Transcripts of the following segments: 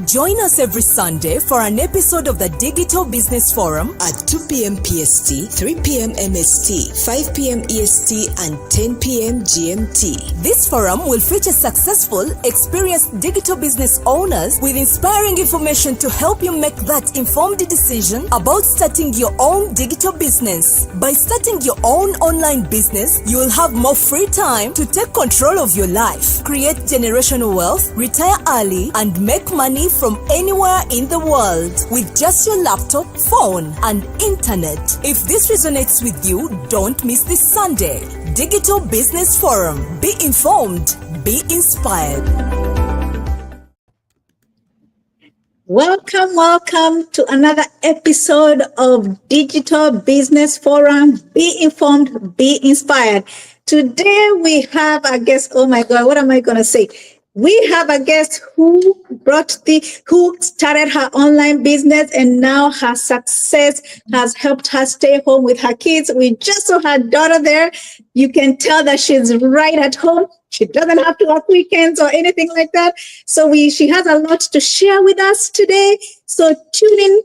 Join us every Sunday for an episode of the Digital Business Forum at 2 p.m. PST, 3 p.m. MST, 5 p.m. EST, and 10 p.m. GMT. This forum will feature successful, experienced digital business owners with inspiring information to help you make that informed decision about starting your own digital business. By starting your own online business, you will have more free time to take control of your life, create generational wealth, retire early, and make money from anywhere in the world with just your laptop, phone, and internet. If this resonates with you, don't miss this Sunday. Digital Business Forum. Be informed, be inspired. Welcome to another episode of Digital Business Forum. Be informed, be inspired. Today we have a guest. Oh my God, what am I going to say? We have a guest who started her online business, and now her success has helped her stay home with her kids. We just saw her daughter there. You can tell that she's right at home. She doesn't have to work weekends or anything like that. So she has a lot to share with us today. So tune in,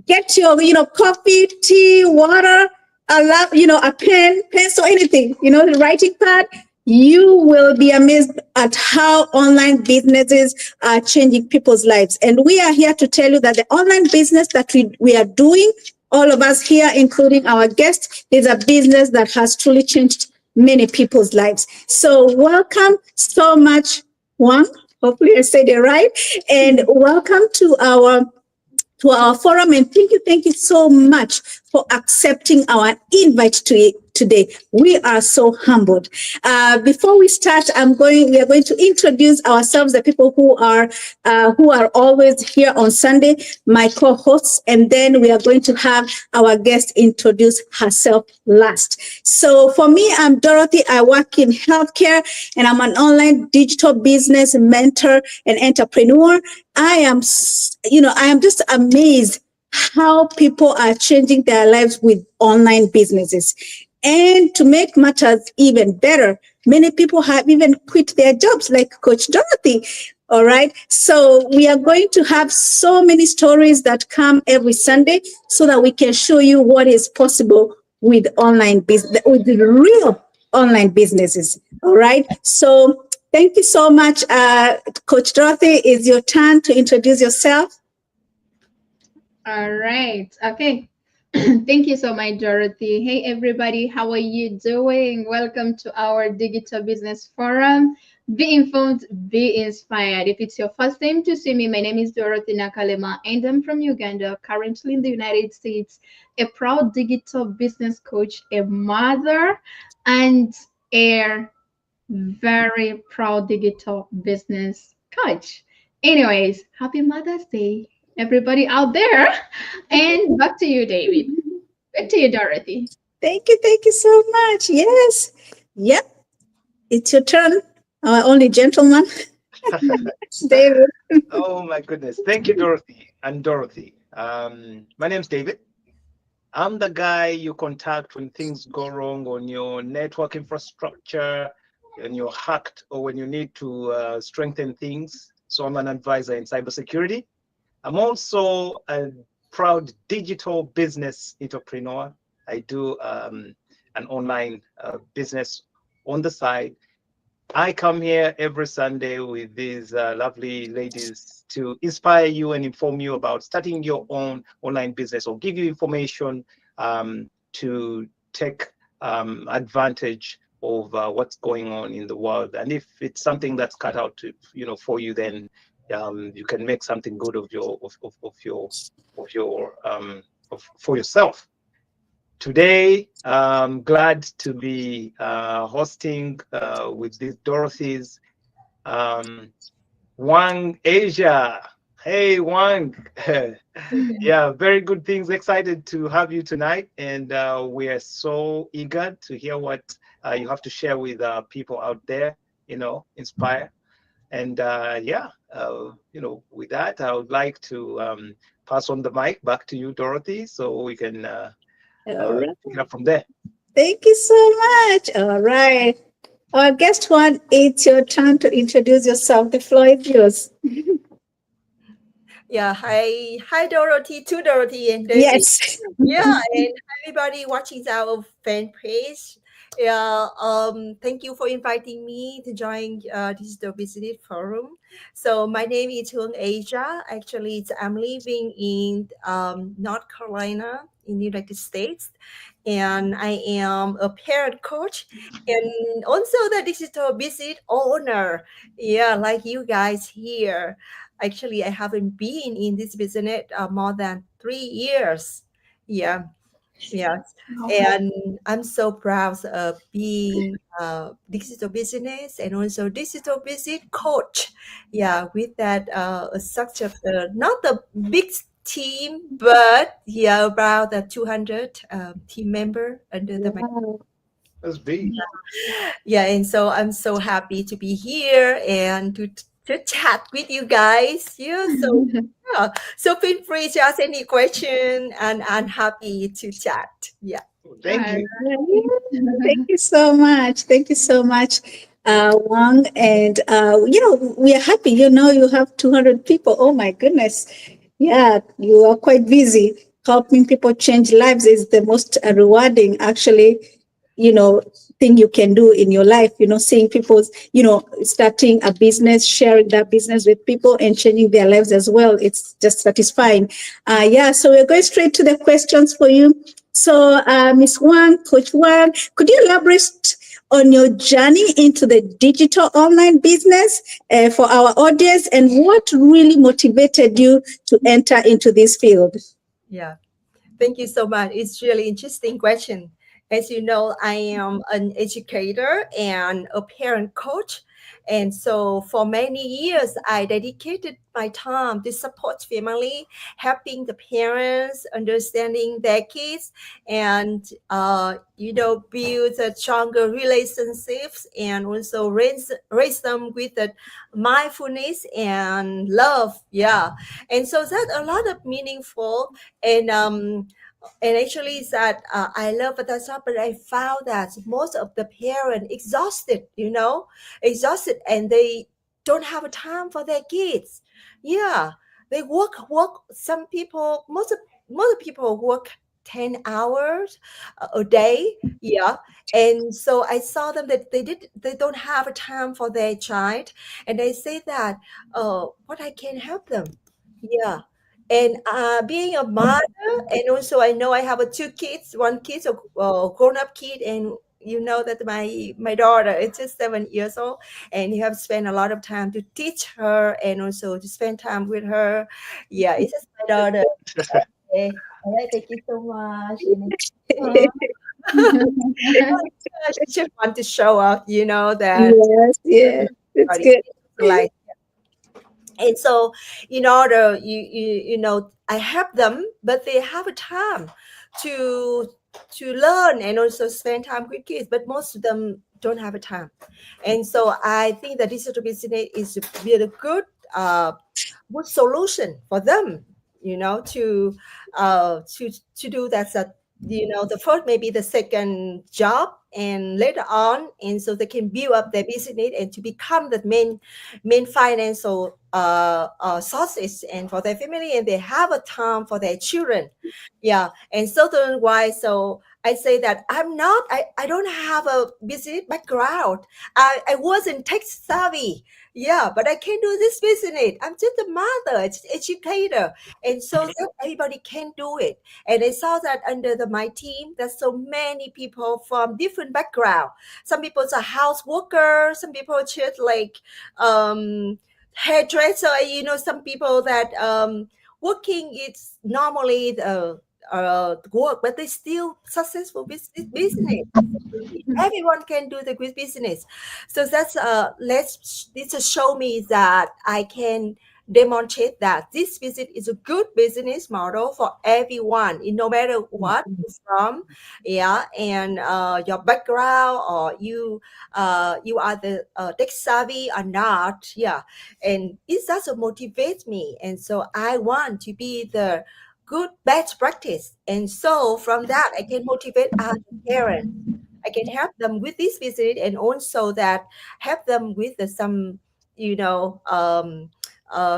get your, coffee, tea, water, a pen, pencil, anything, the writing pad. You will be amazed at how online businesses are changing people's lives. And we are here to tell you that the online business that we are doing, all of us here, including our guests, is a business that has truly changed many people's lives. So welcome so much, Huong. Hopefully I said it right. And welcome to our forum. And thank you so much for accepting our invite to it today. We are so humbled. Before we start, we are going to introduce ourselves, the people who are always here on Sunday, my co-hosts, and then we are going to have our guest introduce herself last. So for me, I'm Dorothy. I work in healthcare, and I'm an online digital business mentor and entrepreneur. I am just amazed how people are changing their lives with online businesses. And to make matters even better, many people have even quit their jobs, like Coach Dorothy. All right. So we are going to have so many stories that come every Sunday so that we can show you what is possible with online business, with the real online businesses. All right. So thank you so much. Coach Dorothy, it's your turn to introduce yourself. All right. Okay. Thank you so much, Dorothy. Hey, everybody. How are you doing? Welcome to our Digital Business Forum. Be informed, be inspired. If it's your first time to see me, my name is Dorothy Nakalema, and I'm from Uganda, currently in the United States, a proud digital business coach, a mother, and a very proud digital business coach. Anyways, happy Mother's Day, everybody out there. And back to you, David. Back to you, Dorothy. Thank you so much. Yes. Yep. It's your turn, our only gentleman. David. Oh my goodness. Thank you, Dorothy and Dorothy. My name's David. I'm the guy you contact when things go wrong on your network infrastructure, and you're hacked, or when you need to strengthen things. So I'm an advisor in cybersecurity. I'm also a proud digital business entrepreneur. I do an online business on the side. I come here every Sunday with these lovely ladies to inspire you and inform you about starting your own online business, or give you information to take advantage of what's going on in the world. And if it's something that's cut out to, for you, then you can make something good for yourself. Today, I'm glad to be hosting with these Dorothy's Huong Asia. Hey, Huong. Yeah, very good things. Excited to have you tonight, and we are so eager to hear what you have to share with people out there. Inspire. And with that, I would like to pass on the mic back to you, Dorothy, so we can pick it up from there. Thank you so much. All right. Our guest one, it's your turn to introduce yourself. The floor is yours. Yeah, hi Dorothy, to Dorothy and David. Yes. Yeah, and everybody watching our fan page. Yeah, thank you for inviting me to join Digital Business Forum. So my name is Huong Asia. Actually, I'm living in North Carolina in the United States, and I am a parent coach and also the digital business owner. Yeah, like you guys here. Actually, I haven't been in this business more than 3 years. Yeah, yes. And I'm so proud of being digital business and also digital business coach. Yeah, with that such a not a big team, but yeah, about 200 team member under the Wow. That's big. yeah, and so I'm so happy to be here and to chat with you guys. Yeah, so yeah, so feel free to ask any question, and I'm happy to chat. Yeah. Thank All you. Thank you so much. Thank you so much, Wang. And, we are happy, you have 200 people. Oh my goodness. Yeah, you are quite busy. Helping people change lives is the most rewarding, actually, you know, thing you can do in your life, seeing people, starting a business, sharing that business with people and changing their lives as well. It's just satisfying. Yeah, so we're going straight to the questions for you. So, Miss Wang, Coach Wang, could you elaborate on your journey into the digital online business for our audience and what really motivated you to enter into this field? Yeah. Thank you so much. It's really interesting question. As you know, I am an educator and a parent coach. And so for many years, I dedicated my time to support family, helping the parents, understanding their kids, and, build a stronger relationships and also raise them with the mindfulness and love. Yeah. And so that's a lot of meaningful and actually is that I love Photoshop, but I found that most of the parents exhausted, exhausted, and they don't have a time for their kids. Yeah, they work. Some people, most people work 10 hours a day. Yeah, and so I saw them that they don't have a time for their child, and they say that, what I can help them. Yeah, and being a mother, and also I know I have two kids. One kid's a grown up kid, and you know that my daughter is just 7 years old, and you have spent a lot of time to teach her and also to spend time with her. Yeah, it's just my daughter. Okay. All right, thank you so much. right. I just want to show off, that Yes, yeah, it's everybody good. like. And so in order I help them, but they have a time to learn and also spend time with kids, but most of them don't have a time. And so I think that digital business is a really good solution for them, to do that, the first, maybe the second job, and later on, and so they can build up their business and to become the main financial sources and for their family, and they have a time for their children. Yeah, and certain why, so I say that I don't have a business background. I wasn't tech savvy. Yeah, but I can do this business. I'm just a mother, it's educator, and so that everybody can do it. And I saw that under my team, there's so many people from different background. Some people are house workers, some people are just like hairdresser. Some people that working is normally the work, but they still successful business. Everyone can do the good business. So that's this just show me that I can demonstrate that this business is a good business model for everyone, no matter what you're from. Yeah, and your background, or you are the tech savvy or not. Yeah, and it also motivates me, and so I want to be the good best practice, and so from that I can motivate other parents. I can help them with this business, and also that help them with some, you know, um,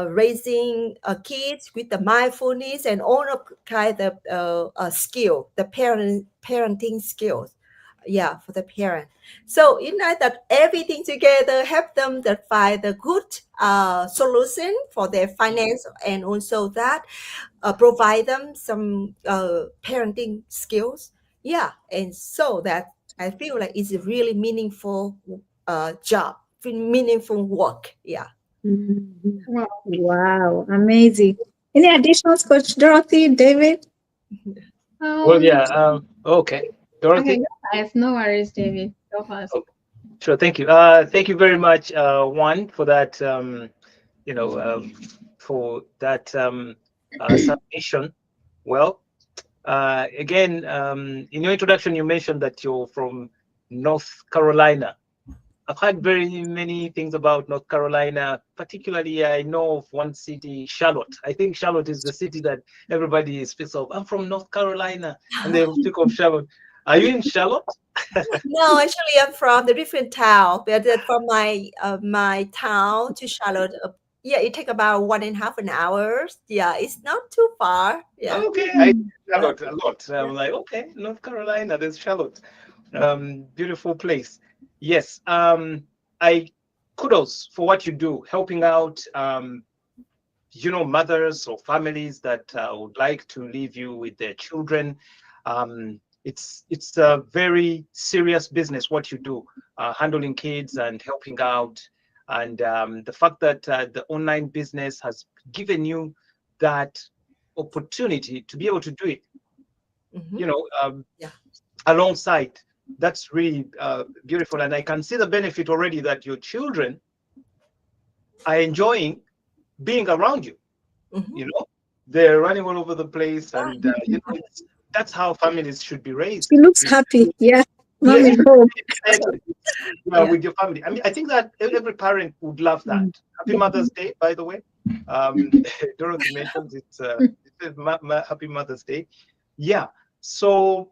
raising kids with the mindfulness and all of kind of skill, the parenting skills. Yeah, for the parent. So in that everything together help them to find the good solution for their finance, and also that provide them some parenting skills. Yeah, and so that I feel like it's a really meaningful job, meaningful work. Yeah. Mhm. Wow. Wow, amazing. Any additions, Coach Dorothy, David? Well, Um, yeah. Okay, okay, Dorothy. go first. No worries, David. Go first. Oh, sure. Thank you. Thank you very much, Juan, for that. You know, for that submission. Well, again, in your introduction, you mentioned that you're from North Carolina. I've heard very many things about North Carolina. Particularly, I know of one city, Charlotte. I think Charlotte is the city that everybody speaks of. I'm from North Carolina, and they will speak of Charlotte. Are you in Charlotte? No, actually, I'm from the different town, but from my town to Charlotte, yeah, it take about 1.5 an hour. Yeah, it's not too far. Yeah, Okay, I Mm. yeah, Charlotte a lot. yeah. I'm like, okay, North Carolina, there's Charlotte. Beautiful place. Yes. I kudos for what you do, helping out mothers or families that would like to leave you with their children. It's a very serious business what you do, handling kids and helping out. And the fact that the online business has given you that opportunity to be able to do it, Hmm. you know, Yeah. alongside, that's really beautiful. And I can see the benefit already that your children are enjoying being around you. Hmm. you know they're running all over the place, Yeah. and that's how families should be She raised. looks happy. Yeah, Yeah, mom is home. exactly. Yeah. With your family. I mean, I think that every parent would love that. Mm. Happy Mother's Day, by the way. um Dorothy mentions it's happy Mother's Day. Yeah. So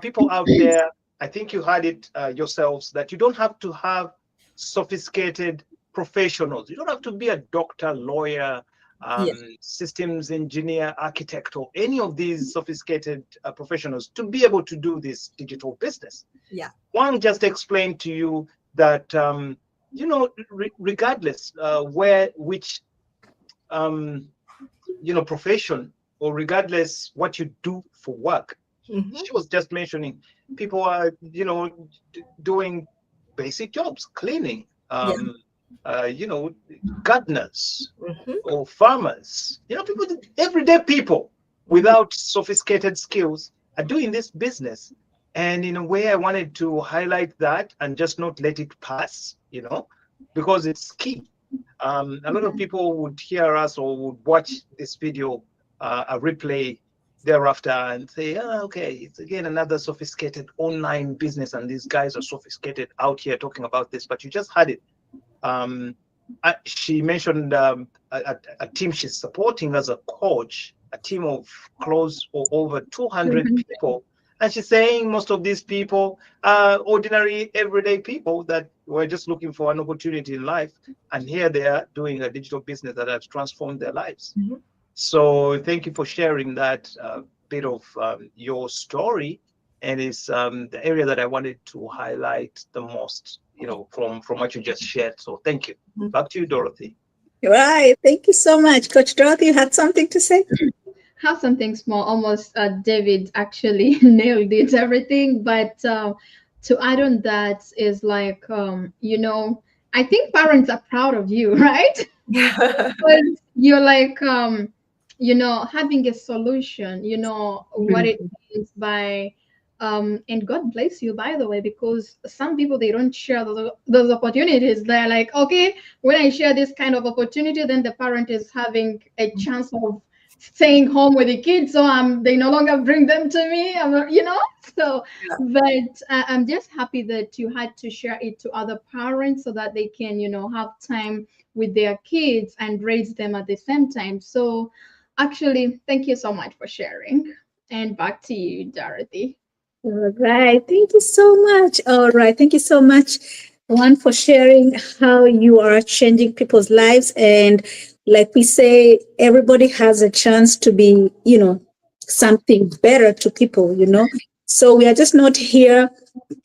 people out there, I think you had it yourselves, that you don't have to have sophisticated professionals. You don't have to be a doctor, lawyer, Yeah. systems engineer, architect, or any of these sophisticated professionals to be able to do this digital business. Yeah. One just explained to you that, regardless which um, profession, or regardless what you do for work, Hmm. she was just mentioning people are doing basic jobs, cleaning, Yeah. gardeners Hmm. or farmers, people, everyday people Hmm. without sophisticated skills are doing this business. And in a way, I wanted to highlight that and just not let it pass, because it's key. A lot of people would hear us or would watch this video, a replay thereafter, and say, oh, okay, it's again another sophisticated online business, and these guys are sophisticated out here talking about this. But you just had it. She mentioned a team she's supporting as a coach, a team of close or over 200 Mhm. people. And she's saying most of these people are ordinary, everyday people that were just looking for an opportunity in life. And here they are doing a digital business that has transformed their lives. Hmm. So thank you for sharing that bit of your story. And it's the area that I wanted to highlight the most, from what you just shared. So thank you. Back to you, Dorothy. Right. Thank you so much. Coach Dorothy, you had something to say? Have something small. Almost David actually nailed it, everything. But to add on that is like, I think parents are proud of you, right? Because you're like, having a solution, what it Mhm. means by, and God bless you, by the way, because some people, they don't share those opportunities. They're like, okay, when I share this kind of opportunity, then the parent is having a chance of staying home with the kids, so they no longer bring them to me. So, but I'm just happy that you had to share it to other parents so that they can, have time with their kids and raise them at the same time. So, actually, thank you so much for sharing. And back to you, Dorothy. All right. Thank you so much. All right. Thank you so much. one for sharing how you are changing people's lives. And like we say, everybody has a chance to be, something better to people. So we are just not here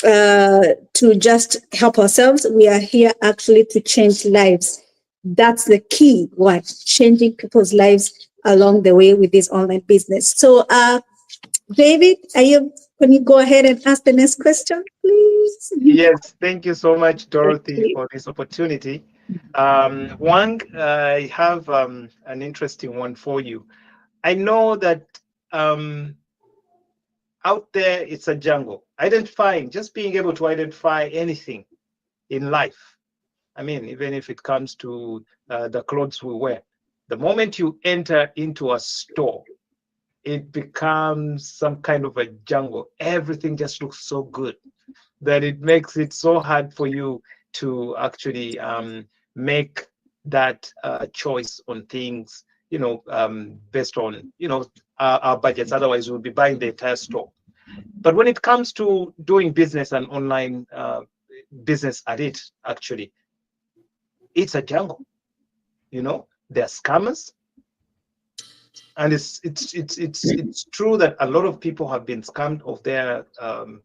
to just help ourselves. We are here actually to change lives. That's the key word, changing people's lives along the way with this online business. So, David, can you go ahead and ask the next question, please? Yes, thank you so much, Dorothy, Okay. for this opportunity. Wang, I have an interesting one for you. I know that um, out there it's a jungle. Just being able to identify anything in life. I mean, even if it comes to the clothes we wear, the moment you enter into a store, it becomes some kind of a jungle. Everything just looks so good that it makes it so hard for you to actually make that choice on things, based on, our budgets. Otherwise, we'll be buying the entire store. But when it comes to doing business and online business at it, actually, it's a jungle. There are scammers, and it's true that a lot of people have been scammed of their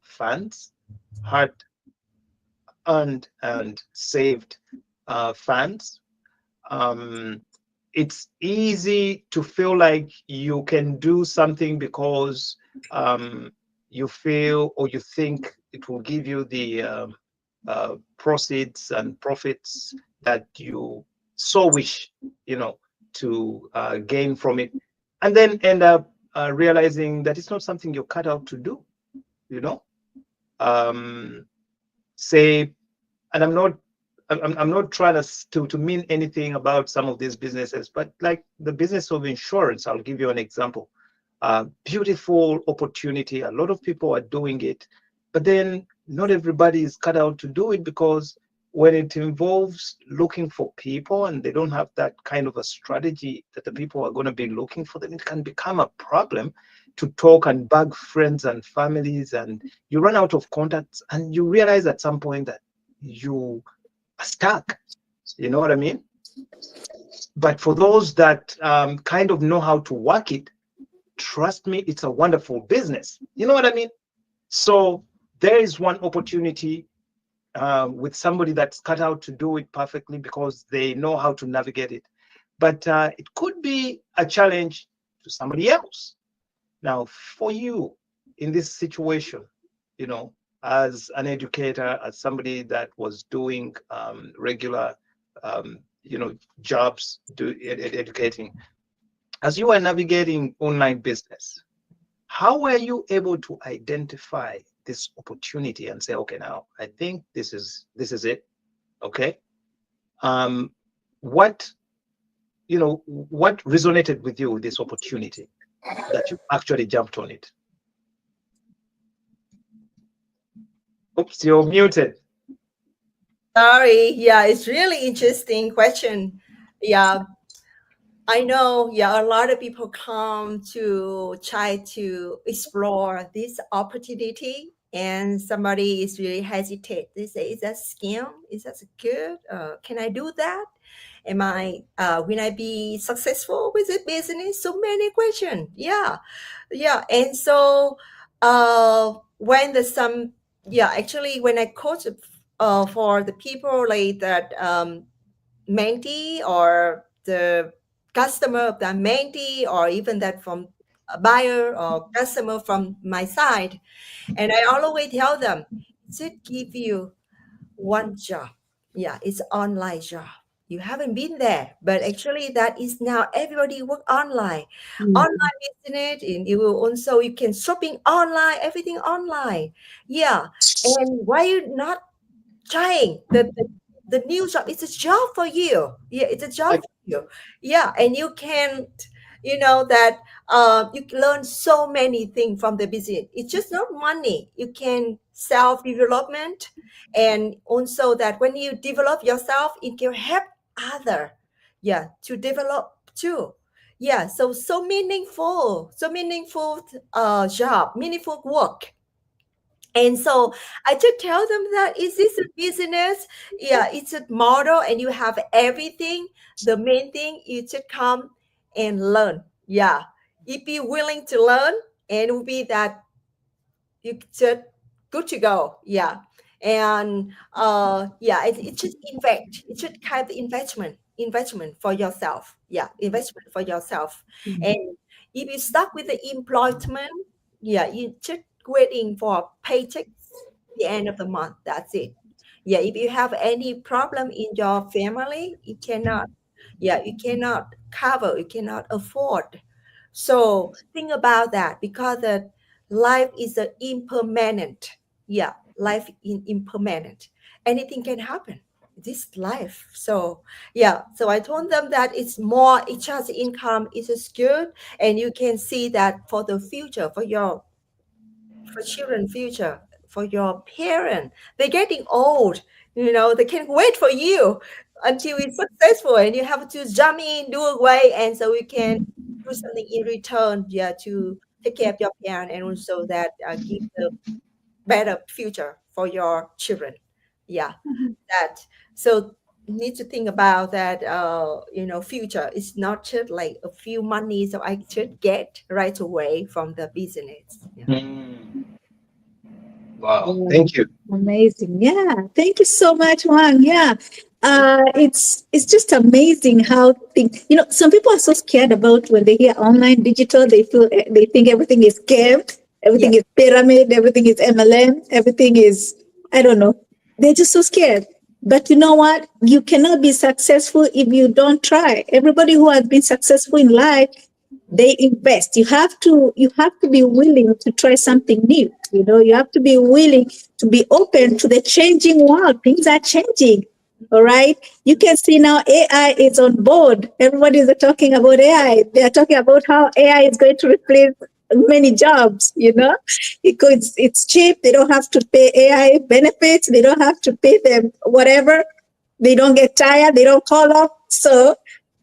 funds, hard earned and saved funds. It's easy to feel like you can do something because you feel or you think it will give you the proceeds and profits that you so wish, to gain from it, and then end up realizing that it's not something you're cut out to do, you know. Um, say, and I'm not trying to mean anything about some of these businesses, but like the business of insurance, I'll give you an example. Beautiful opportunity. A lot of people are doing it, but then not everybody is cut out to do it, because when it involves looking for people and they don't have that kind of a strategy that the people are going to be looking for, then it can become a problem to talk and bug friends and families, and you run out of contacts, and you realize at some point that you are stuck. You know what I mean? But for those that kind of know how to work it, trust me, it's a wonderful business. You know what I mean? So there is one opportunity with somebody that's cut out to do it perfectly because they know how to navigate it. But it could be a challenge to somebody else. Now, for you in this situation, as an educator, as somebody that was doing regular, jobs, educating, as you are navigating online business, how were you able to identify this opportunity and say, okay, now I think this is it. Okay. Um, what what resonated with you with this opportunity that you actually jumped on it? Oops, you're muted. Sorry. Yeah, it's really interesting question. Yeah, I know. Yeah, a lot of people come to try to explore this opportunity, and somebody is really hesitate. They say, "Is that scam? Is that good? Can I do that? Am I? Will I be successful with the business?" So many questions. Yeah, yeah, and so when the some yeah actually when I coach for the people like that mentee or the customer of the mentee or even that from a buyer or customer from my side, and I always tell them, it give you one job. Yeah, it's online job. You haven't been there, but actually that is now everybody work online. Mm. Online internet, and you will also you can shopping online, everything online. Yeah, and why you not trying the new job? It's a job for you. Yeah, it's a job I, for you. Yeah, and you can, that you can learn so many things from the business. It's just not money. You can self development, and also that when you develop yourself, it can help other. Yeah, to develop too. Yeah, so meaningful, job, meaningful work, And so I just tell them that, is this a business? Yeah, it's a model and you have everything. The main thing is to come and learn. Yeah. If you're willing to learn, and it will be that you just good to go. Yeah. And yeah, it's just invest. It's just kind of investment for yourself. Yeah, investment for yourself. And if you stuck with the employment, yeah, you just waiting for a paycheck the end of the month. That's it. Yeah, if you have any problem in your family, you cannot, yeah, you cannot cover, you cannot afford. So think about that, because the life is a impermanent. Yeah, life is impermanent. Anything can happen. This life. So yeah, so I told them that it's more, it's just income is good, and you can see that for the future, for children future, for your parent, they're getting old, they can't wait for you until it's successful, and you have to jump in, do away, and so you can do something in return, yeah, to take care of your parent, and also that give the better future for your children. Yeah, that. So need to think about that, future. It's not just like a few money so I should get right away from the business. Yeah. Wow, Yeah, thank you. amazing. Yeah, thank you so much, Juan. Yeah, it's just amazing how things. Some people are so scared about when they hear online digital. They think everything is scam, everything is pyramid, everything is MLM, everything is, I don't know. They're just so scared. But you know what? You cannot be successful if you don't try. Everybody who has been successful in life, they invest. You have to be willing to try something new. You have to be willing to be open to the changing world. Things are changing. All right. You can see now AI is on board. Everybody is talking about AI. They are talking about how AI is going to replace many jobs, because it's cheap. They don't have to pay AI benefits. They don't have to pay them whatever. They don't get tired. They don't call off. So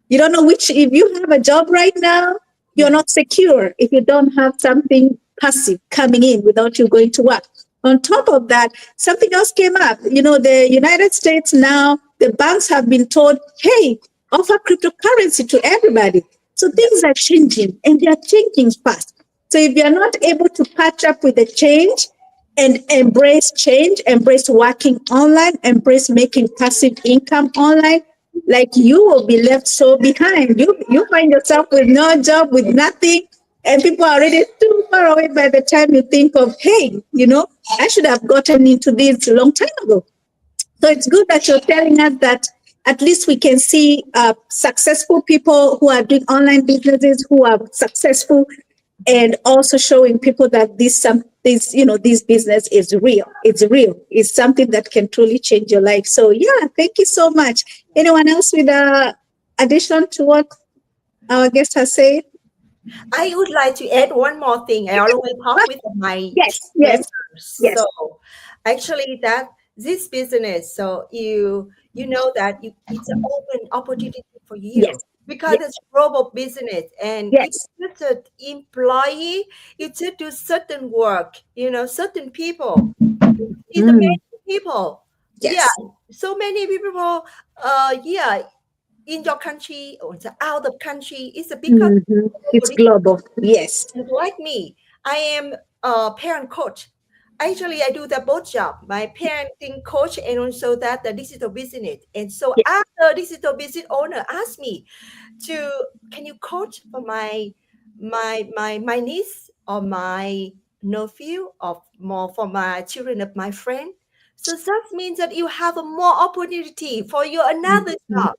you don't know if you have a job right now, you're not secure if you don't have something passive coming in without you going to work. On top of that, something else came up. The United States now, the banks have been told, hey, offer cryptocurrency to everybody. So things are changing, and they are changing fast. So if you're not able to catch up with the change and embrace change, embrace working online, embrace making passive income online, like, you will be left so behind. You find yourself with no job, with nothing, and people are already too far away by the time you think of, hey, I should have gotten into this a long time ago. So it's good that you're telling us that at least we can see successful people who are doing online businesses, who are successful, and also showing people that this business is real. It's real. It's something that can truly change your life. So yeah, thank you so much. Anyone else with addition to what our guest has said? I would like to add one more thing. I always talk with my Yes. mentors. Yes. So actually that this business, so you know that it's an open opportunity for you. Yes. Because it's global business, and if you're an employee, you just do certain work, certain people. It's many people. Yes. Yeah. So many people, in your country or out of country. It's because it's global. Yes. Like me, I am a parent coach. Actually, I do the both job, my parenting coach and also that the digital business. And so after digital business owner asked me can you coach for my niece or my nephew or more for my children of my friend? So that means that you have a more opportunity for your another job.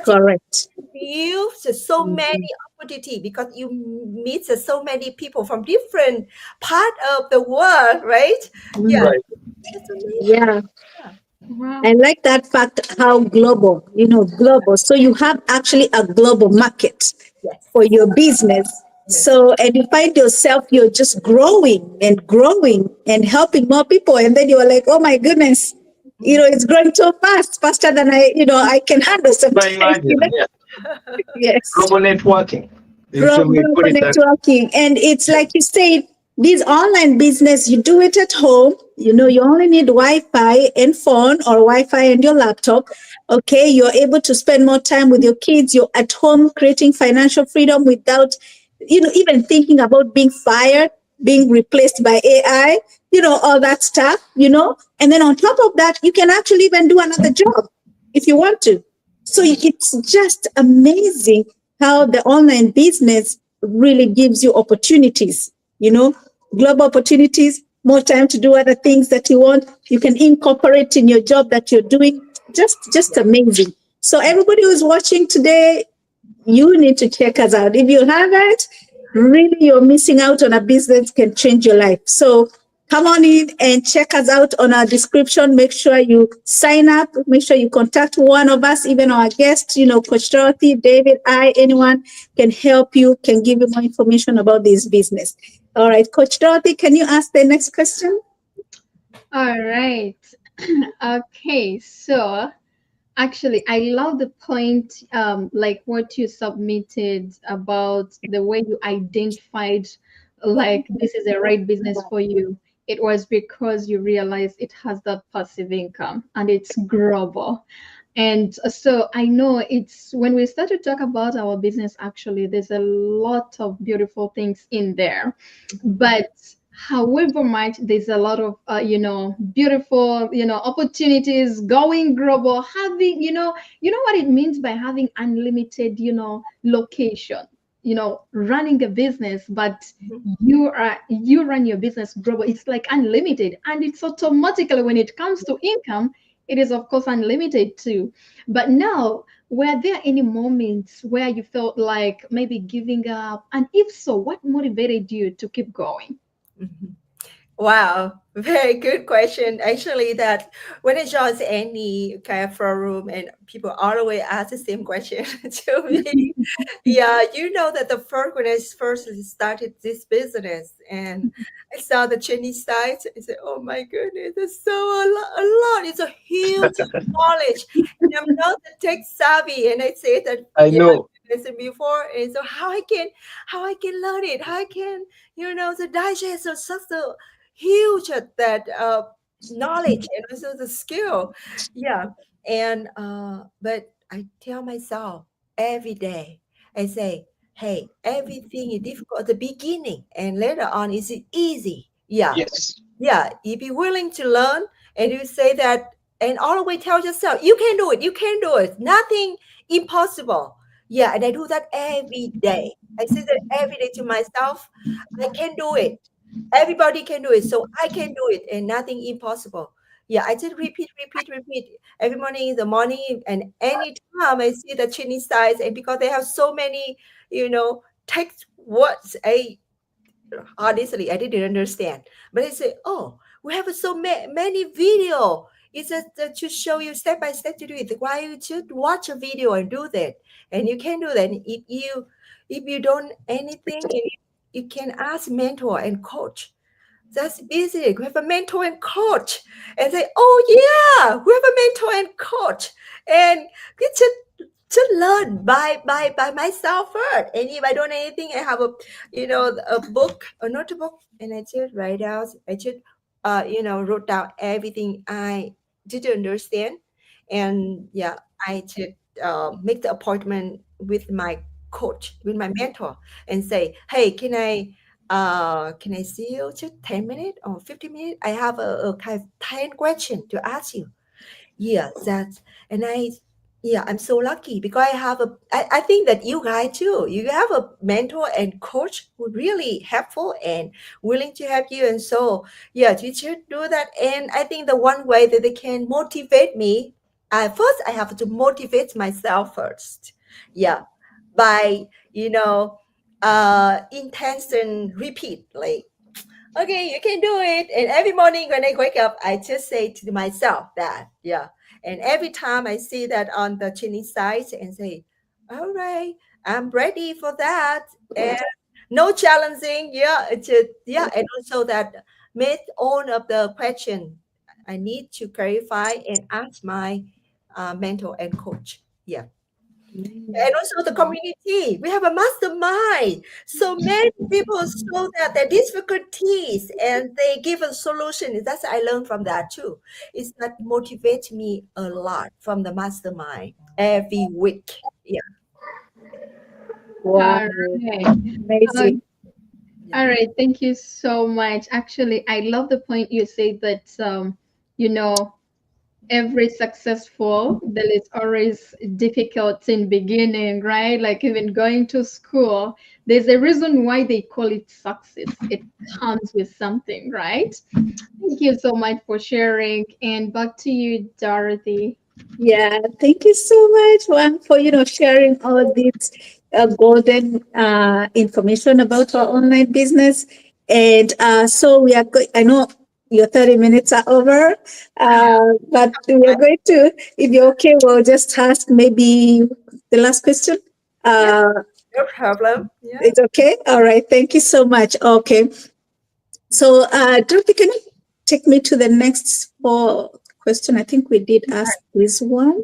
Correct. You so many opportunity because you meet so many people from different part of the world, right? Yeah. Right. Yeah. Wow. I like that fact, how global, global. So you have actually a global market for your business. So, and you find yourself, you're just growing and helping more people. And then you're like, oh my goodness, it's growing so fast, faster than I can handle sometimes. Imagine, Yes. global networking. Global networking. And it's like you said, This online business, you do it at home. You know, you only need Wi-Fi and phone, or Wi-Fi and your laptop. Okay, you're able to spend more time with your kids. You're at home creating financial freedom without, even thinking about being fired, being replaced by AI, all that stuff. And then on top of that, you can actually even do another job if you want to. So it's just amazing how the online business really gives you opportunities, global opportunities, more time to do other things that you want. You can incorporate in your job that you're doing. Just amazing. So everybody who's watching today, you need to check us out. If you haven't, really you're missing out on a business can change your life. So come on in and check us out on our description. Make sure you sign up. Make sure you contact one of us, even our guests, Coach Dorothy, David, anyone can help you, can give you more information about this business. All right, Coach Dorothy, can you ask the next question? All right. Okay, so actually, I love the point, like what you submitted about the way you identified, like this is the right business for you. It was because you realized it has that passive income and it's growable. And so I know it's when we start to talk about our business, actually, there's a lot of beautiful things in there. But however much there's a lot of beautiful opportunities going global, having what it means by having unlimited location, running a business, but you run your business global. It's like unlimited, and it's automatically when it comes to income, it is of course unlimited too. But now, were there any moments where you felt like maybe giving up, and if so, what motivated you to keep going? Mhm. Wow, very good question. Actually, that when I join any kind of forum and people always ask the same question to me. Yeah, you know that the first when I first started this business and I saw the Chinese site, I said, "Oh my goodness, it's so a lot. It's a huge knowledge." And I'm not the tech savvy, and I say that I yeah, know. I said before, and so how I can learn it, how I can the digest of such a huge that knowledge and also the skill, yeah, and but I tell myself every day. I say, hey, everything is difficult at the beginning and later on is it easy. Yeah. Yes. Yeah. If you're willing to learn and you say that and always tell yourself, you can do it, you can do it. Nothing impossible. Yeah. And I do that every day. I say that every day to myself, I can do it. Everybody can do it. So I can do it and nothing impossible. Yeah, I just repeat every morning in the morning and anytime I see the Chinese sites and because they have so many, text words, honestly I didn't understand. But I say, oh, we have so many video. It's just to show you step by step to do it. Why you should watch a video and do that? And you can do that. If you don't anything, you can ask mentor and coach. That's easy. We have a mentor and coach, and say, "Oh yeah, we have a mentor and coach," and we just learn by myself first. And if I don't know anything, I have a book, a notebook, and I just write out. I just wrote down everything I didn't understand, and yeah, I just make the appointment with my coach, with my mentor, and say, "Hey, can I see you just 10 minutes or 50 minutes? I have a kind of 10 question to ask you." Yeah, that's and yeah, I'm so lucky because I think that you guys too, you have a mentor and coach who really helpful and willing to help you. And so yeah, you should do that. And I think the one way that they can motivate me, first I have to motivate myself first. Yeah, by intense and repeat like, okay, you can do it. And every morning when I wake up, I just say to myself that, yeah. And every time I see that on the Chinese site and say, all right, I'm ready for that. And no challenging. Yeah. It's just, yeah. And also that made all of the question I need to clarify and ask my mentor and coach. Yeah. And also the community. We have a mastermind. So many people show that their difficulties and they give a solution. That's I learned from that too. It's that motivates me a lot from the mastermind every week. Yeah. Wow. All right. Uh, Amazing. all right. Thank you so much. Actually, I love the point you say that, you know, every successful, there is always difficult in beginning, right? Like even going to school, there's a reason why they call it success. It comes with something, right? Thank you so much for sharing. And back to you, Dorothy. Yeah, thank you so much, Juan, for sharing all this golden information about our online business. And so we are going. I know your 30 minutes are over, but we are going to, if you're okay, we'll just ask maybe the last question. Yeah, Uh, no problem. Yeah. it's okay. All right. Thank you so much. Okay. So, Dorothy, can you take me to the next question? I think we did ask this one.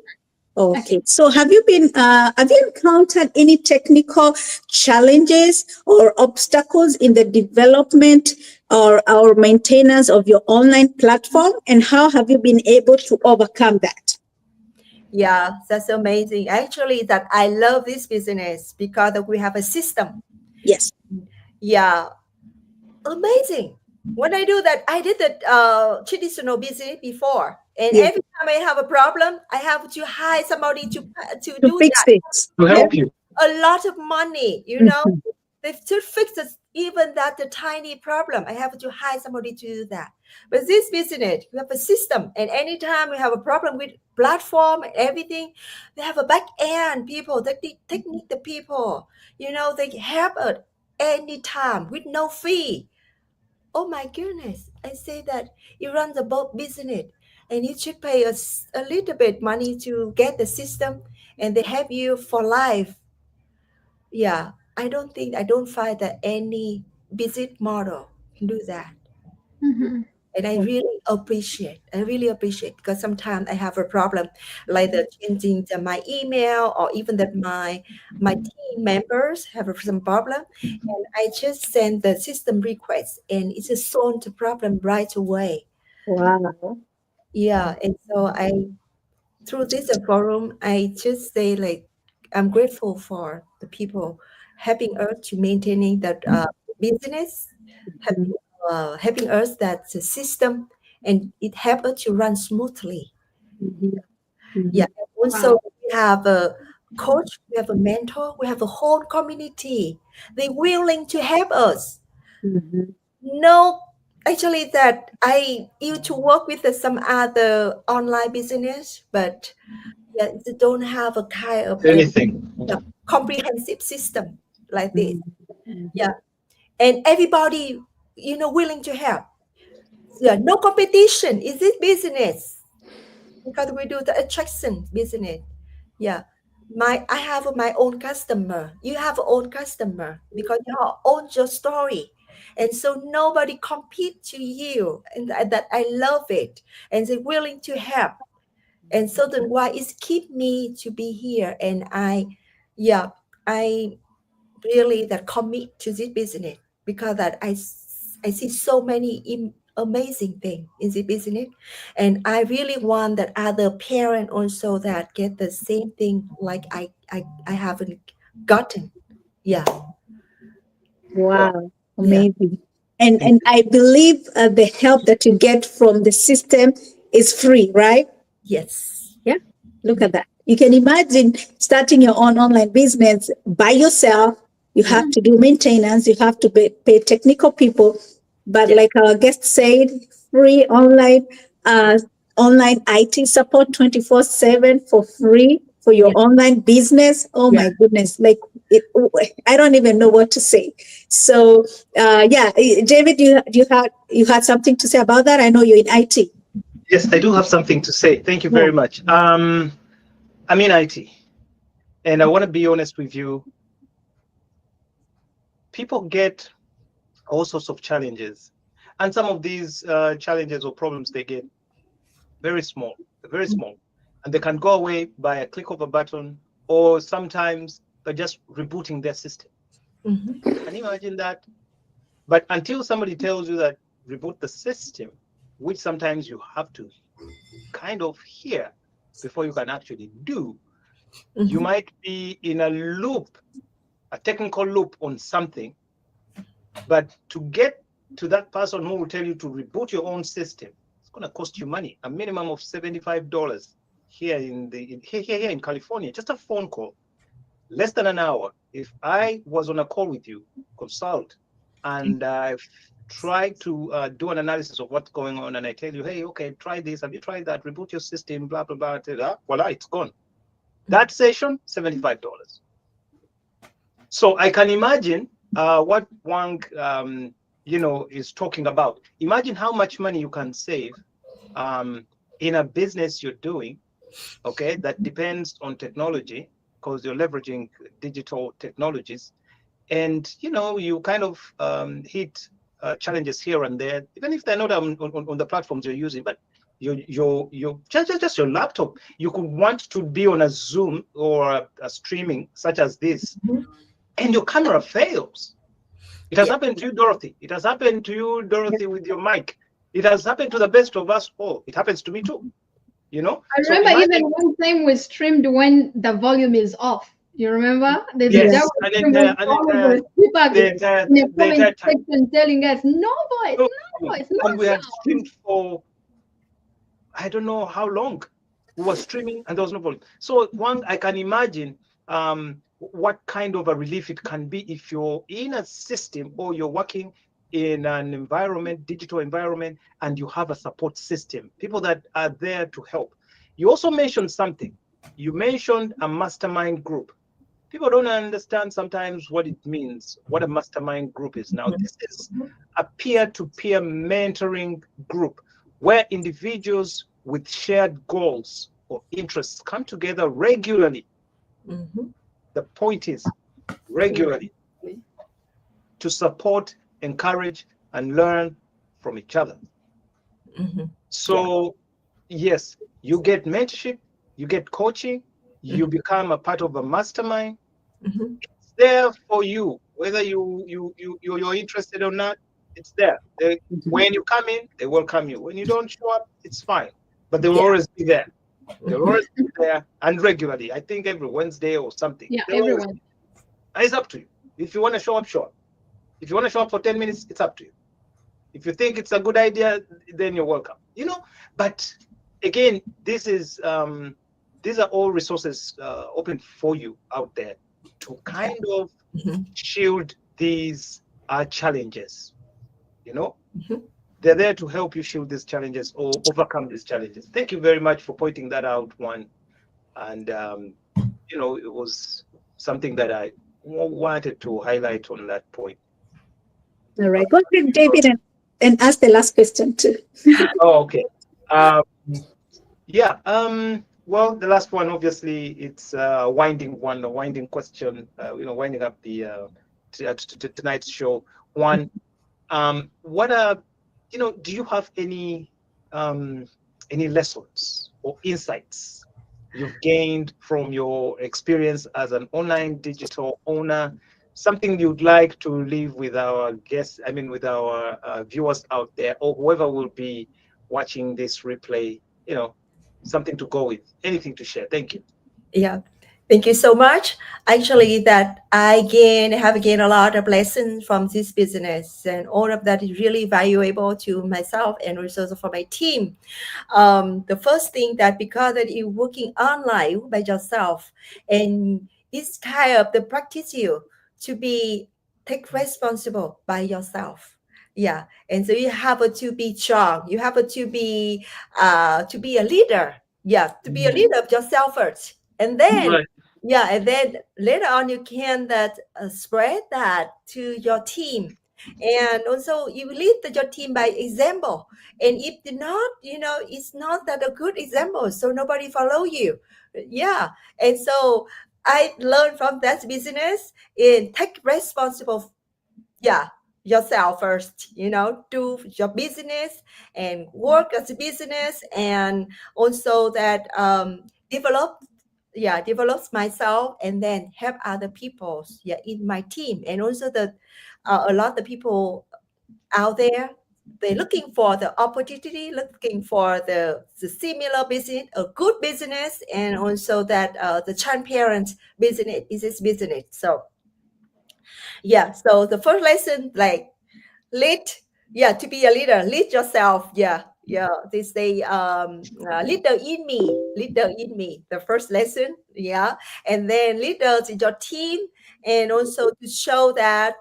Okay. Okay. So have you encountered any technical challenges or obstacles in the development or maintenance of your online platform? And how have you been able to overcome that? Yeah, that's amazing. Actually, that I love this business because we have a system. Yes. Yeah, amazing. When I do that, I did the traditional business before, and Yes. every time I have a problem, I have to hire somebody to To do fix that. it. To Yeah. help you. A lot of money, Mhm. they to fix it, even that the tiny problem. I have to hire somebody to do that. But this business, we have a system, and anytime we have a problem with platform and everything, they have a back end people, technique the people, they help us anytime with no fee. Oh my goodness. I say that you run the boat business and you should pay us a little bit money to get the system and they have you for life. Yeah. I don't find that any business model can do that. Mhm. And I really appreciate because sometimes I have a problem like the changing my email or even that my team members have some problem and I just send the system request and it's a solved the problem right away. Wow. Yeah, and so I through this forum I just say like I'm grateful for the people helping us to maintaining that business, helping, helping us that the system and it help us to run smoothly. Mhm. Yeah. Mhm. And also, Wow. we have a coach, we have a mentor, we have a whole community. They willing to help us. Mhm. No, actually, that I used to work with some other online business, but yeah, they don't have a kind of Anything. a comprehensive system like this. Mhm. Mhm. Yeah, and everybody, willing to help. Yeah, no competition. Is it business? Because we do the attraction business. Yeah. I have my own customer. You have own customer because you own your story. And so nobody compete to you. And that I love it. And they're willing to help. And so then why is keep me to be here. And yeah, I really that commit to this business because that I see so many amazing things in this business and I really want that other parent also that get the same thing like I haven't gotten. Yeah. Wow. Wow, Yeah. amazing. And Thank and I believe the help that you get from the system is free, right? Yes. Yeah. Look at that. You can imagine starting your own online business by yourself. You Yeah. have to do maintenance, you have to pay technical people. But Yeah. like our guest said, free uh, online IT support 24/7 for free for your Yeah. online business. Oh Yeah. my goodness. Like it, I don't even know what to say. So yeah, David, you had something to say about that? I know you're in IT. Yes, I do have something to say. Thank you Yeah. very much. I'm in IT, and I want to be honest with you. People get all sorts of challenges, and some of these challenges or problems they get very small, and they can go away by a click of a button or sometimes they're just rebooting their system. Mhm. Can you imagine that? But until somebody tells you that reboot the system, which sometimes you have to kind of hear before you can actually do, you Mhm. might be in a loop, a technical loop on something, but to get to that person who will tell you to reboot your own system, it's going to cost you money, a minimum of $75 here here in California, just a phone call, less than an hour. If I was on a call with you, consult, and I try to do an analysis of what's going on, and I tell you, hey, okay, try this. Have you tried that? Reboot your system, blah blah blah. Voila, it's gone. That session, $75. So I can imagine what Wang, is talking about. Imagine how much money you can save in a business you're doing. Okay, that depends on technology because you're leveraging digital technologies, and you kind of hit challenges here and there, even if they're not on the platforms you're using, but your just your laptop. You could want to be on a Zoom or a streaming such as this, and your camera fails. It has Yeah. happened to you, Dorothy. It has happened to you, Dorothy, with your mic. It has happened to the best of us all. It happens to me too. I So remember even imagine, one time we streamed when the volume is off. You remember? There's a Yeah. guy yes, was streaming an all entire over people the entire in the the comment entire time. section telling us, no voice, No no volume. voice, no And we had sound. streamed for I don't know how long. We were streaming and there was no volume. So one, I can imagine what kind of a relief it can be if you're in a system or you're working in an environment, digital environment, and you have a support system, people that are there to help. You also mentioned something. You mentioned a mastermind group. People don't understand sometimes what it means, what a mastermind group is. Now, this is a peer-to-peer mentoring group where individuals with shared goals or interests come together regularly. Mhm. The point is regularly to support, encourage, and learn from each other. Mhm. Yeah. So, yes, you get mentorship, you get coaching, you become a part of a mastermind. Mhm. It's there for you, whether you're interested or not. It's there. When you come in, they welcome you. When you don't show up, it's fine, but they will Yeah. always be there. They'll Mhm. always be there and regularly. I think every Wednesday or something. Yeah, They'll always everyone. be. And it's up to you. If you want to show up, show up. If you want to show up for 10 minutes, it's up to you. If you think it's a good idea, then you're welcome. But again, these are all resources open for you out there to kind of Mhm. shield these challenges. You know, Mhm. they're there to help you shield these challenges or overcome these challenges. Thank you very much for pointing that out, one. And it was something that I wanted to highlight on that point. All right. Go ahead, David, and ask the last question too. Oh, okay. Um, yeah. Well, the last one, obviously, it's a winding question. Winding up the tonight's show. One, what are do you have any lessons or insights you've gained from your experience as an online digital owner? Something you'd like to leave with our guests, I mean, with our viewers out there, or whoever will be watching this replay, something to go with, anything to share. Thank you. Yeah. Thank you so much. Actually, that have gained a lot of lessons from this business, and all of that is really valuable to myself and also for my team. The first thing that because that you're working online by yourself, and it's kind of the practice you to be take responsible by yourself. Yeah, and so you have to be strong. You have to be a leader. Yeah, to be a leader of yourself first, and then Right. yeah, and then later on you can that spread that to your team, and also you lead your team by example. And if not, it's not that a good example, so nobody follow you. Yeah, and so I learned from that business in take responsible. Yeah, yourself first. Do your business and work as a business, and also that develop develops myself and then help other people in my team. And also a lot of people out there, they're looking for the opportunity, looking for the similar business, a good business, and also that the transparent business is this business. So so the first lesson, like, lead, to be a leader, lead yourself. They say leader in me, the first lesson. And then leaders in your team, and also to show that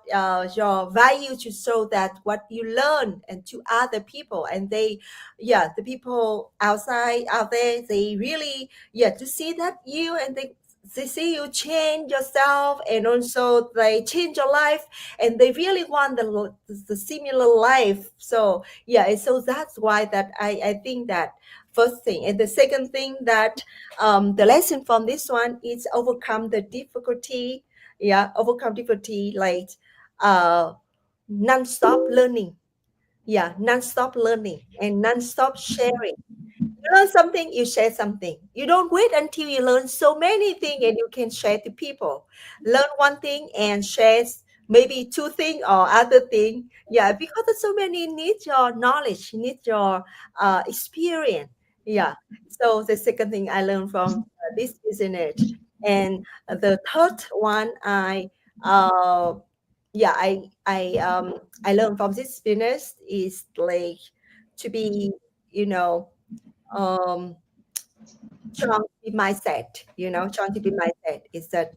your value, to show that what you learn and to other people, and they the people outside out there, they really to see that you, and they see you change yourself, and also they change your life, and they really want the similar life. So so that's why that I think that first thing. And the second thing, that the lesson from this one is overcome the difficulty. Overcome difficulty, like non-stop learning. Non-stop learning and non-stop sharing. You learn something, you share something. You don't wait until you learn so many things and you can share to people. Learn one thing and share maybe two things or other thing. Because there's so many need your knowledge, need your experience. So the second thing I learned from this business. And the third one, I learned from this business is like to be, you know, um trying to be mindset, trying to be mindset is that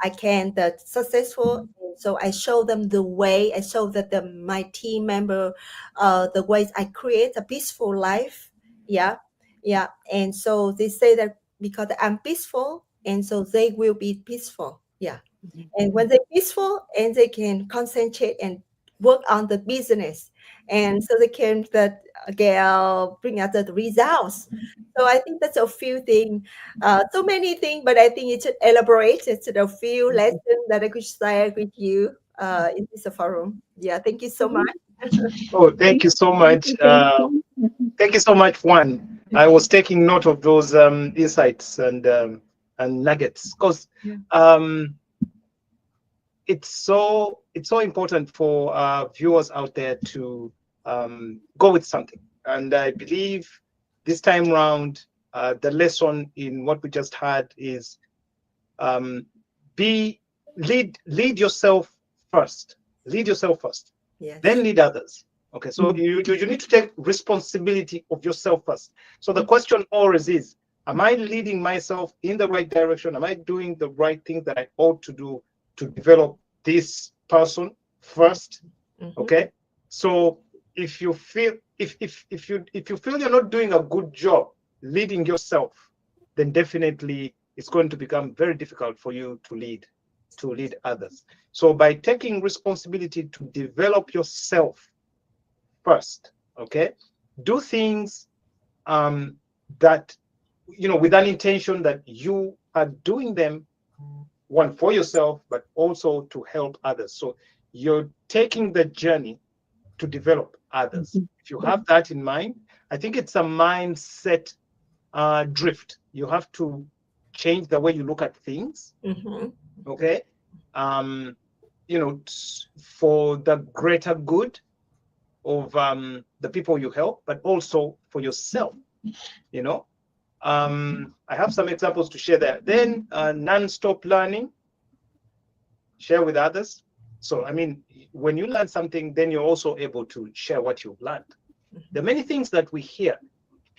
I can the successful. And so I show them the way, I show that my team member the ways I create a peaceful life. And so they say that because I'm peaceful, and so they will be peaceful. And when they're peaceful, and they can concentrate and work on the business, and so they can bring out the results. So I think that's a few things, so many things, but I think it's elaborated to a few lessons that I could share with you in this forum. Thank you so much. Oh, thank you so much. Thank you so much, Juan. I was taking note of those insights and nuggets, because it's so important for viewers out there to go with something. And I believe this time round, the lesson in what we just had is lead yourself first. Lead yourself first. Yes. Then lead others. Okay, so you need to take responsibility of yourself first. So the question always is, am I leading myself in the right direction? Am I doing the right thing that I ought to do to develop this person first? Okay, so if you feel if you feel you're not doing a good job leading yourself, then definitely it's going to become very difficult for you to lead others. So by taking responsibility to develop yourself first, okay, do things that, with an intention that you are doing them, one, for yourself, but also to help others. So you're taking the journey to develop others. If you have that in mind, I think it's a mindset drift. You have to change the way you look at things. Okay, for the greater good of the people you help, but also for yourself. I have some examples to share there. Then non-stop learning, share with others. So, I mean, when you learn something, then you're also able to share what you've learned. There are many things that we hear,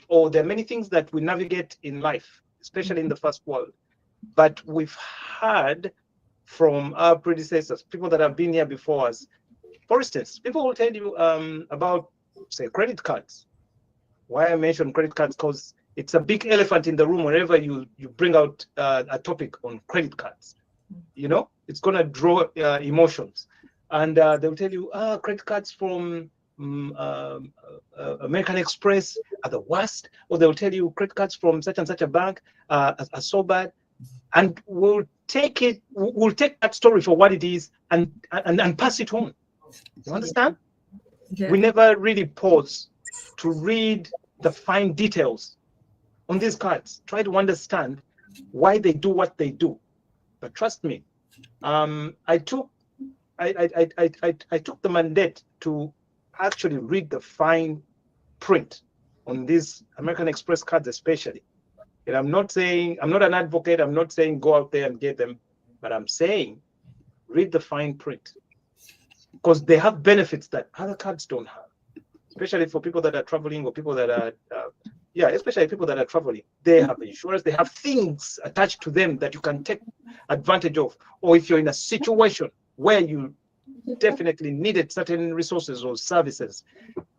or there are many things that we navigate in life, especially in the first world, but we've heard from our predecessors, people that have been here before us. For instance, people will tell you about, say, credit cards. Why I mention credit cards, because it's a big elephant in the room whenever you bring out a topic on credit cards. It's going to draw emotions. And they'll tell you, credit cards from American Express are the worst. Or they'll tell you credit cards from such and such a bank are so bad. And we'll take that story for what it is and pass it on. You understand? We never really pause to read the fine details on these cards. Try to understand why they do what they do. But trust me, I took the mandate to actually read the fine print on these American Express cards, especially. And I'm not an advocate. I'm not saying go out there and get them, but I'm saying read the fine print, because they have benefits that other cards don't have, especially for people that are traveling, or people that are, especially people that are traveling. They have insurance, they have things attached to them that you can take advantage of. Or if you're in a situation where you definitely needed certain resources or services,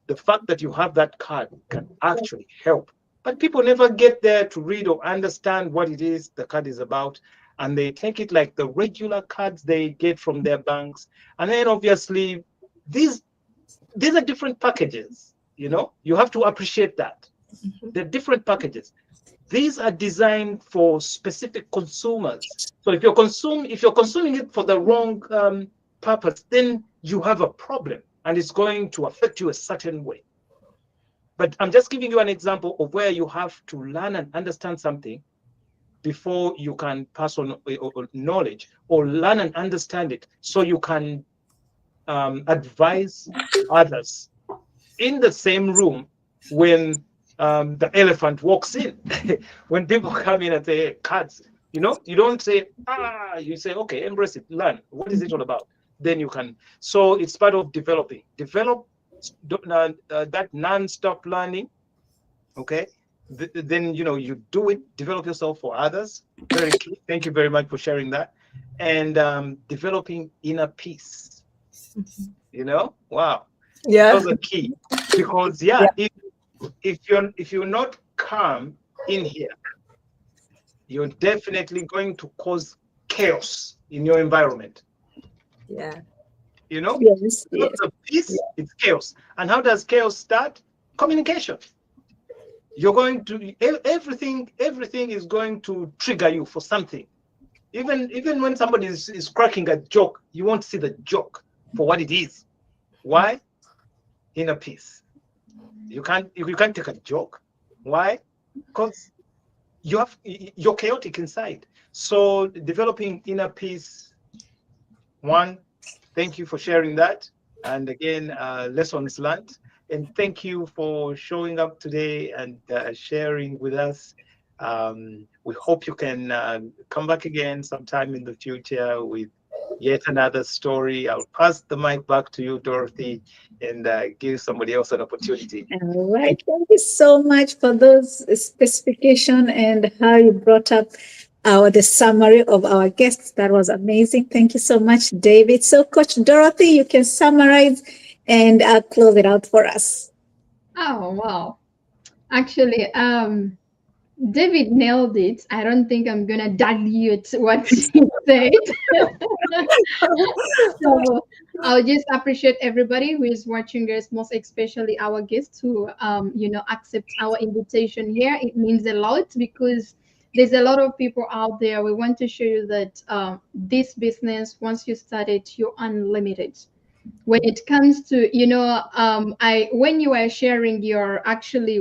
the fact that you have that card can actually help. But people never get there to read or understand what it is the card is about. And they take it like the regular cards they get from their banks. And then obviously, these are different packages. You have to appreciate that. They're different packages. These are designed for specific consumers. So if you're consuming it for the wrong purpose, then you have a problem, and it's going to affect you a certain way. But I'm just giving you an example of where you have to learn and understand something before you can pass on knowledge, or learn and understand it so you can advise others. In the same room, when the elephant walks in, when people come in and say, hey, cards, you don't say, you say, okay, embrace it, learn. What is it all about? Then you can. So it's part of developing. Develop that non-stop learning, okay? Then, you do it, develop yourself for others. Very key. Thank you very much for sharing that. And developing inner peace. Wow. Yeah. Those are key. Because if you're not calm in here, you're definitely going to cause chaos in your environment. Yeah. Yes. Not the peace, it's chaos. And how does chaos start? Communication. You're going to everything is going to trigger you for something. Even when somebody is cracking a joke, you won't see the joke for what it is. Why? Inner peace. You can't take a joke. Why? Because you're chaotic inside. So developing inner peace. One, thank you for sharing that. And again, lessons learned. And thank you for showing up today and sharing with us. We hope you can come back again sometime in the future with yet another story. I'll pass the mic back to you, Dorothy, and give somebody else an opportunity. All right. Thank you so much for those specification and how you brought up the summary of our guests. That was amazing. Thank you so much, David. So, Coach Dorothy, you can summarize and close it out for us. Oh, wow. Actually, David nailed it. I don't think I'm gonna dilute what he said. So I'll just appreciate everybody who is watching us, most especially our guests who accept our invitation here. It means a lot because there's a lot of people out there. We want to show you that this business, once you start it, you're unlimited. When it comes to when you are sharing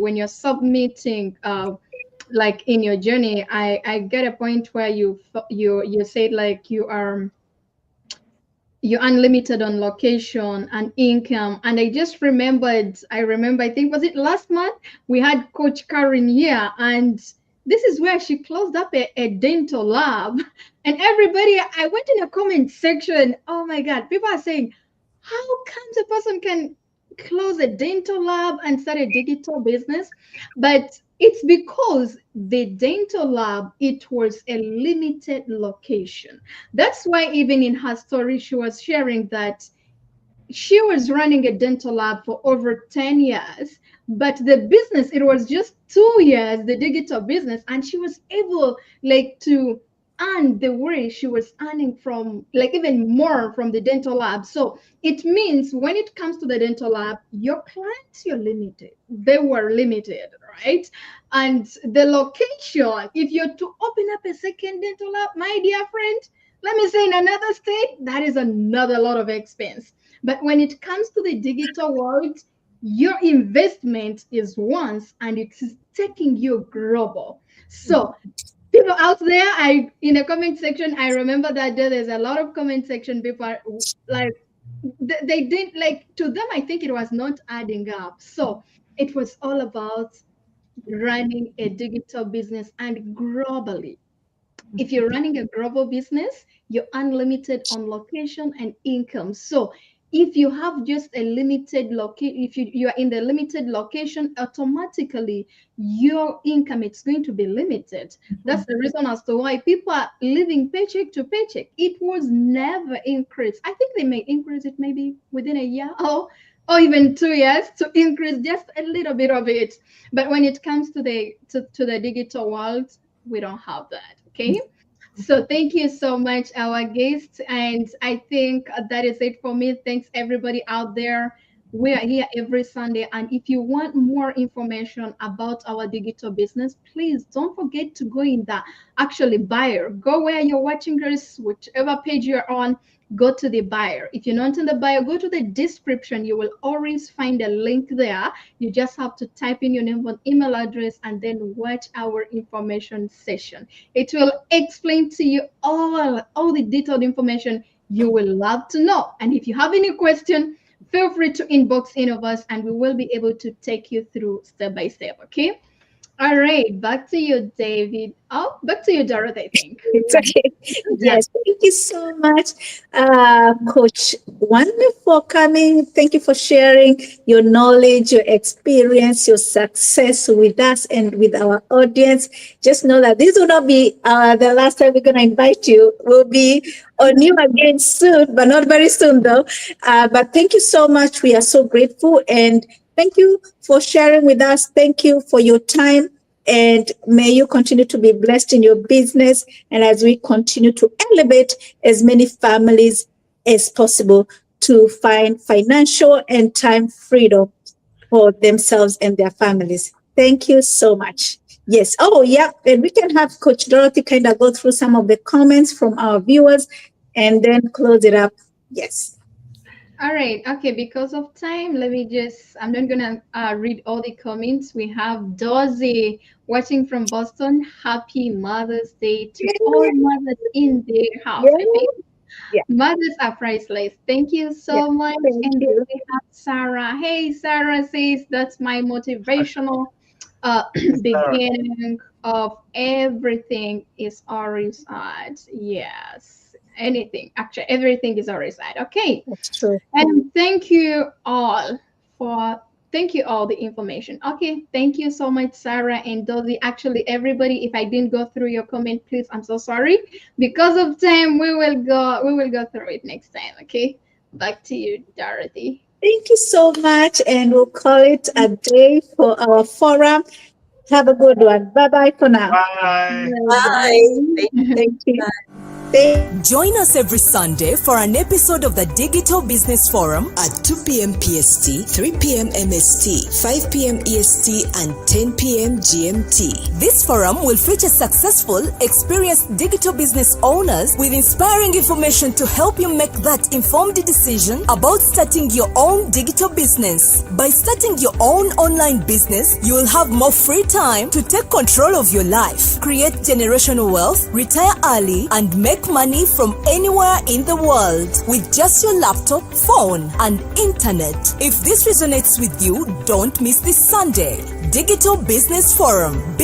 when you're submitting like in your journey, I get a point where you said like you're unlimited on location and income. And I think, was it last month we had Coach Karen here, and this is where she closed up a dental lab. And everybody, I went in the comment section, oh my God, people are saying, how comes a person can close a dental lab and start a digital business? But it's because the dental lab, it was a limited location. That's why even in her story, she was sharing that she was running a dental lab for over 10 years, but the business, it was just 2 years, the digital business, and she was able to earn the way she was earning from even more from the dental lab. So it means when it comes to the dental lab, your clients, you're limited. They were limited, right? And the location, if you're to open up a second dental lab, my dear friend, let me say in another state, that is another lot of expense. But when it comes to the digital world, your investment is once and it is taking you global. So people out there, in the comment section, I remember that there's a lot of comment section people are, like they didn't like, to them I think it was not adding up. So it was all about running a digital business and globally. If you're running a global business, you're unlimited on location and income. So if you have just a limited location, if you are in the limited location, automatically your income is going to be limited. That's the reason as to why people are living paycheck to paycheck. It was never increased. I think they may increase it maybe within a year or even 2 years to increase just a little bit of it. But when it comes to the digital world, we don't have that. Okay. So thank you so much, our guest. And I think that is it for me. Thanks everybody out there. We are here every Sunday. And if you want more information about our digital business, please don't forget to go in the actually buyer. Go where you're watching this, whichever page you're on, go to the buyer. If you're not in the buyer, go to the description. You will always find a link there. You just have to type in your name and email address and then watch our information session. It will explain to you all the detailed information you will love to know. And if you have any question, feel free to inbox any of us and we will be able to take you through step by step. Okay. All right, back to you, David. Oh, back to you, Dorothy, I think. It's okay. Yes, thank you so much, Coach Wanda, for coming. Thank you for sharing your knowledge, your experience, your success with us and with our audience. Just know that this will not be the last time we're going to invite you. We'll be on you again soon, but not very soon, though. But thank you so much. We are so grateful. And thank you for sharing with us. Thank you for your time. And may you continue to be blessed in your business. And as we continue to elevate as many families as possible to find financial and time freedom for themselves and their families. Thank you so much. Yes. Oh, yeah. And we can have Coach Dorothy kind of go through some of the comments from our viewers and then close it up. Yes. All right. Okay. Because of time, I'm not going to read all the comments. We have Dozy watching from Boston. Happy Mother's Day to all mothers in their house. Yeah. Mothers are priceless. Thank you so much. And then we have Sarah. Hey, Sarah says that's my motivational beginning of everything is always art. Yes. Anything, actually everything is always right. Okay, that's true. And thank you all the information. Okay, thank you so much, Sarah and Dozy. Actually, everybody, if I didn't go through your comment, please, I'm so sorry. Because of time, we will go through it next time. Okay, back to you, Dorothy. Thank you so much, and we'll call it a day for our forum. Have a good one. Bye-bye for now. Bye. Bye. Thank you. Join us every Sunday for an episode of the Digital Business Forum at 2 p.m. PST, 3 p.m. MST, 5 p.m. EST, and 10 p.m. GMT. This forum will feature successful, experienced digital business owners with inspiring information to help you make that informed decision about starting your own digital business. By starting your own online business, you will have more free time to take control of your life, create generational wealth, retire early, and make money from anywhere in the world with just your laptop, phone, and internet. If this resonates with you, don't miss this Sunday. Digital Business Forum.